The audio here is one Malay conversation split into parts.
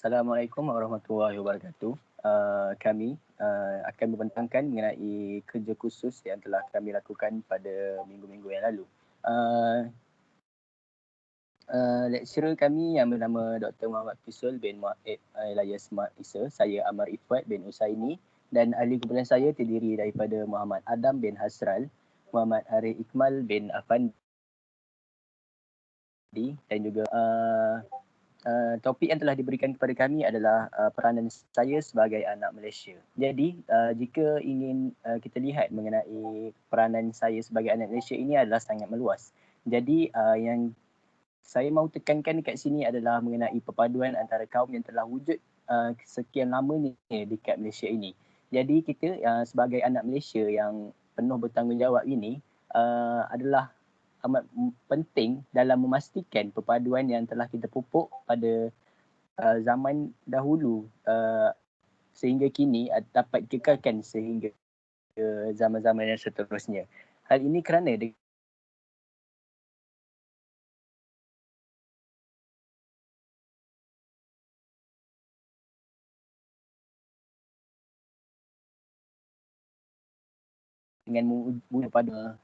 Assalamualaikum warahmatullahi wabarakatuh. Kami akan membentangkan mengenai kerja khusus yang telah kami lakukan pada minggu-minggu yang lalu. Lecturer kami yang bernama Dr. Muhammad Fisul bin Elias Mat Isa, saya Amar Ifwat bin Usaini, dan ahli kumpulan saya terdiri daripada Muhammad Adam bin Hasral, Muhammad Harith Ikmal bin Afandi, dan juga topik yang telah diberikan kepada kami adalah peranan saya sebagai anak Malaysia. Jadi jika ingin kita lihat mengenai peranan saya sebagai anak Malaysia ini adalah sangat meluas. Jadi yang saya mahu tekankan dekat sini adalah mengenai perpaduan antara kaum yang telah wujud sekian lamanya dekat Malaysia ini. Jadi kita sebagai anak Malaysia yang penuh bertanggungjawab ini adalah amat penting dalam memastikan perpaduan yang telah kita pupuk pada zaman dahulu sehingga kini dapat dikekalkan sehingga zaman-zaman yang seterusnya. Hal ini kerana dengan mewujud pada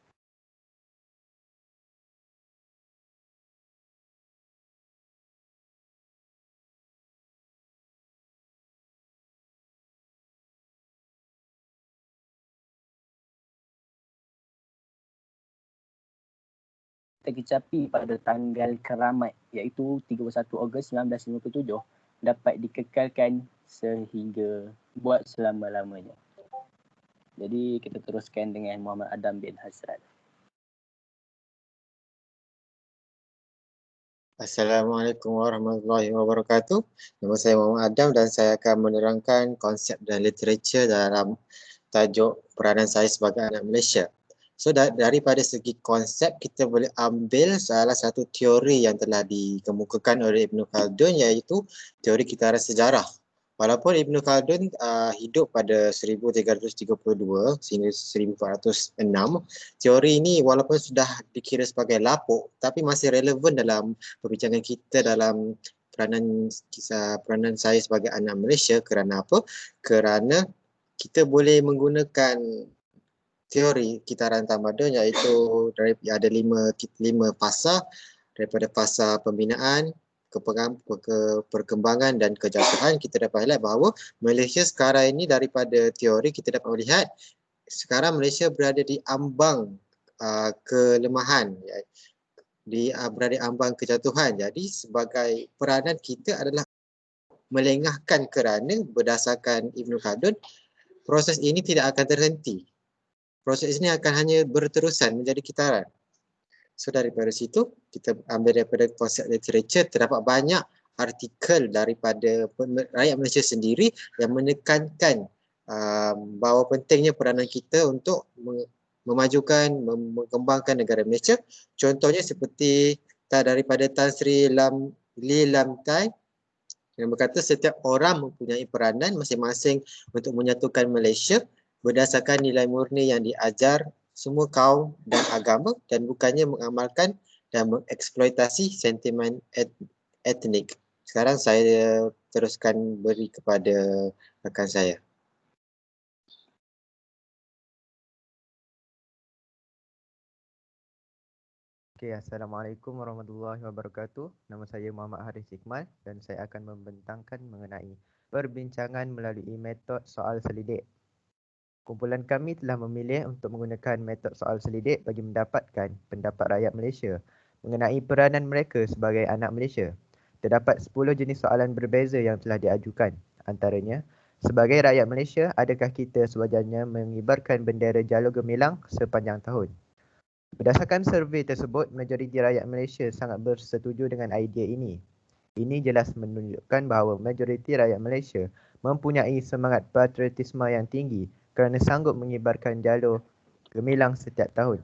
terkecapi pada tanggal keramat iaitu 31 Ogos 1957 dapat dikekalkan sehingga buat selama-lamanya. Jadi kita teruskan dengan Muhammad Adam bin Hasrat. Assalamualaikum warahmatullahi wabarakatuh. Nama saya Muhammad Adam dan saya akan menerangkan konsep dan literature dalam tajuk peranan saya sebagai anak Malaysia. So daripada segi konsep kita boleh ambil salah satu teori yang telah dikemukakan oleh Ibn Khaldun iaitu teori kitaran sejarah. Walaupun Ibn Khaldun hidup pada 1332 sehingga 1406, teori ini walaupun sudah dikira sebagai lapuk tapi masih relevan dalam perbincangan kita dalam peranan saya sebagai anak Malaysia. Kerana apa? Kerana kita boleh menggunakan teori kitaran tamadun iaitu ada lima fasa, daripada fasa pembinaan, perkembangan dan kejatuhan. Kita dapat lihat bahawa Malaysia sekarang ini daripada teori kita dapat melihat sekarang Malaysia berada di ambang kelemahan, berada di ambang kejatuhan. Jadi sebagai peranan kita adalah melengahkan kerana berdasarkan Ibn Khaldun proses ini tidak akan terhenti. Proses ini akan hanya berterusan menjadi kitaran. So daripada situ, kita ambil daripada konsep literature, terdapat banyak artikel daripada rakyat Malaysia sendiri yang menekankan bahawa pentingnya peranan kita untuk memajukan, mengembangkan negara Malaysia. Contohnya seperti daripada Tan Sri Lee Lam Tai yang berkata setiap orang mempunyai peranan masing-masing untuk menyatukan Malaysia berdasarkan nilai murni yang diajar semua kaum dan agama dan bukannya mengamalkan dan mengeksploitasi sentimen etnik. Sekarang saya teruskan beri kepada rakan saya. Assalamualaikum warahmatullahi wabarakatuh. Nama saya Muhammad Harith Ikmal dan saya akan membentangkan mengenai perbincangan melalui metod soal selidik. Kumpulan kami telah memilih untuk menggunakan metod soal selidik bagi mendapatkan pendapat rakyat Malaysia mengenai peranan mereka sebagai anak Malaysia. Terdapat 10 jenis soalan berbeza yang telah diajukan. Antaranya, sebagai rakyat Malaysia, adakah kita sewajarnya mengibarkan bendera jalur gemilang sepanjang tahun? Berdasarkan survei tersebut, majoriti rakyat Malaysia sangat bersetuju dengan idea ini. Ini jelas menunjukkan bahawa majoriti rakyat Malaysia mempunyai semangat patriotisme yang tinggi kerana sanggup mengibarkan jalur gemilang setiap tahun.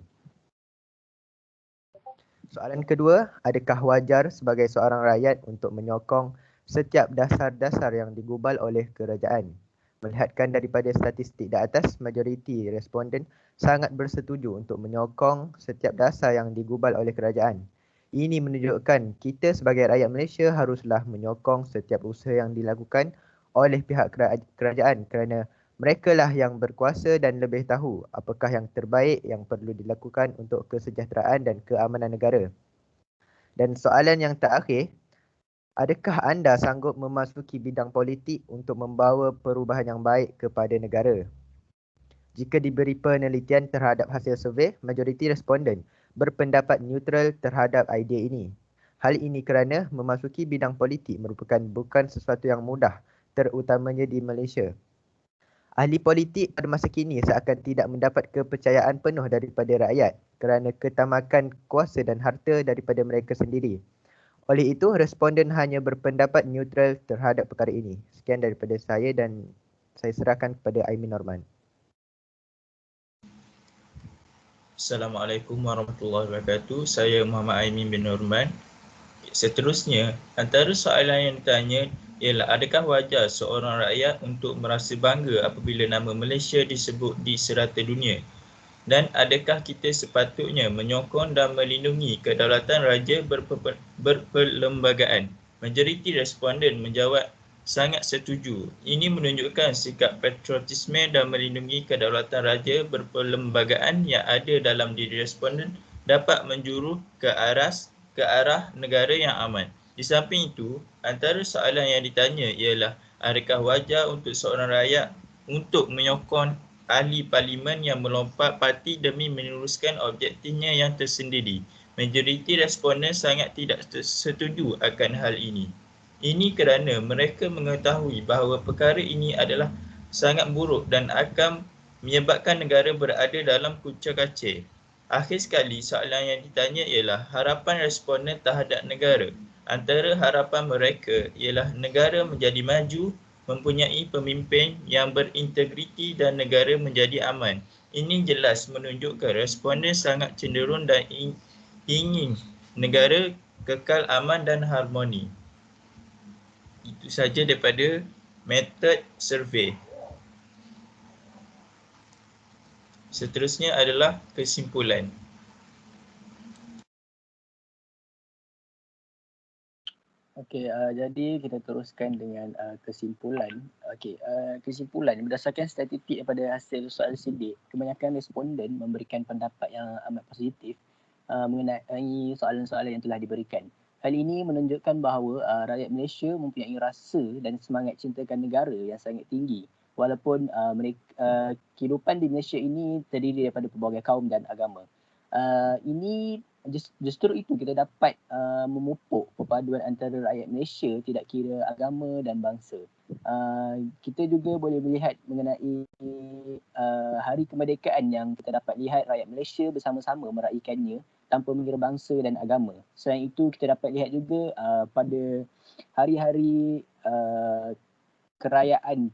Soalan kedua, adakah wajar sebagai seorang rakyat untuk menyokong setiap dasar-dasar yang digubal oleh kerajaan? Melihatkan daripada statistik di atas, majoriti responden sangat bersetuju untuk menyokong setiap dasar yang digubal oleh kerajaan. Ini menunjukkan kita sebagai rakyat Malaysia haruslah menyokong setiap usaha yang dilakukan oleh pihak kerajaan kerana mereka lah yang berkuasa dan lebih tahu apakah yang terbaik yang perlu dilakukan untuk kesejahteraan dan keamanan negara. Dan soalan yang terakhir, adakah anda sanggup memasuki bidang politik untuk membawa perubahan yang baik kepada negara? Jika diberi penelitian terhadap hasil survey, majoriti responden berpendapat neutral terhadap idea ini. Hal ini kerana memasuki bidang politik merupakan bukan sesuatu yang mudah, terutamanya di Malaysia. Ahli politik pada masa kini seakan tidak mendapat kepercayaan penuh daripada rakyat kerana ketamakan kuasa dan harta daripada mereka sendiri. Oleh itu, responden hanya berpendapat neutral terhadap perkara ini. Sekian daripada saya dan saya serahkan kepada Aimin Norman. Assalamualaikum warahmatullahi wabarakatuh. Saya Muhammad Aimin bin Norman. Seterusnya, antara soalan yang ditanya ialah adakah wajar seorang rakyat untuk merasa bangga apabila nama Malaysia disebut di serata dunia? Dan adakah kita sepatutnya menyokong dan melindungi kedaulatan raja berperlembagaan? Majoriti responden menjawab sangat setuju. Ini menunjukkan sikap patriotisme dan melindungi kedaulatan raja berperlembagaan yang ada dalam diri responden dapat menjuru ke arah negara yang aman. Di samping itu, antara soalan yang ditanya ialah adakah wajar untuk seorang rakyat untuk menyokong ahli parlimen yang melompat parti demi meneruskan objektifnya yang tersendiri. Majoriti responden sangat tidak setuju akan hal ini. Ini kerana mereka mengetahui bahawa perkara ini adalah sangat buruk dan akan menyebabkan negara berada dalam kucar-kacir. Akhir sekali, soalan yang ditanya ialah harapan responden terhadap negara. Antara harapan mereka ialah negara menjadi maju, mempunyai pemimpin yang berintegriti dan negara menjadi aman. Ini jelas menunjukkan responden sangat cenderung dan ingin negara kekal aman dan harmoni. Itu saja daripada metod survey. Seterusnya adalah kesimpulan. Okey, jadi kita teruskan dengan kesimpulan. Okey, kesimpulan berdasarkan statistik daripada hasil soal sidik, kebanyakan responden memberikan pendapat yang amat positif mengenai soalan-soalan yang telah diberikan. Hal ini menunjukkan bahawa rakyat Malaysia mempunyai rasa dan semangat cintakan negara yang sangat tinggi. Walaupun kehidupan di Malaysia ini terdiri daripada pelbagai kaum dan agama. Ini justru itu kita dapat memupuk perpaduan antara rakyat Malaysia tidak kira agama dan bangsa. Kita juga boleh melihat mengenai hari kemerdekaan yang kita dapat lihat rakyat Malaysia bersama-sama meraihkannya tanpa mengira bangsa dan agama. Selain itu kita dapat lihat juga pada hari-hari kerajaan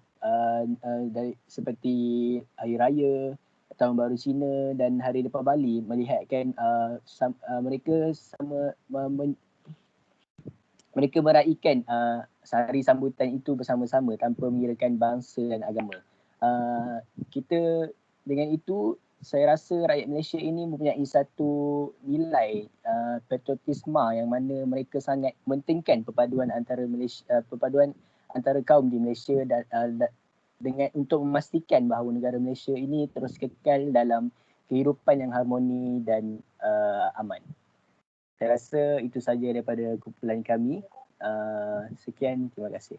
seperti Hari Raya, Tahun Baru Cina dan Hari Depan Bali melihatkan mereka mereka meraihkan hari sambutan itu bersama-sama tanpa mengirakan bangsa dan agama. Kita dengan itu saya rasa rakyat Malaysia ini mempunyai satu nilai patriotisme yang mana mereka sangat mementingkan perpaduan antara perpaduan antara kaum di Malaysia dan dengan untuk memastikan bahawa negara Malaysia ini terus kekal dalam kehidupan yang harmoni dan aman. Saya rasa itu saja daripada kumpulan kami. Sekian, terima kasih.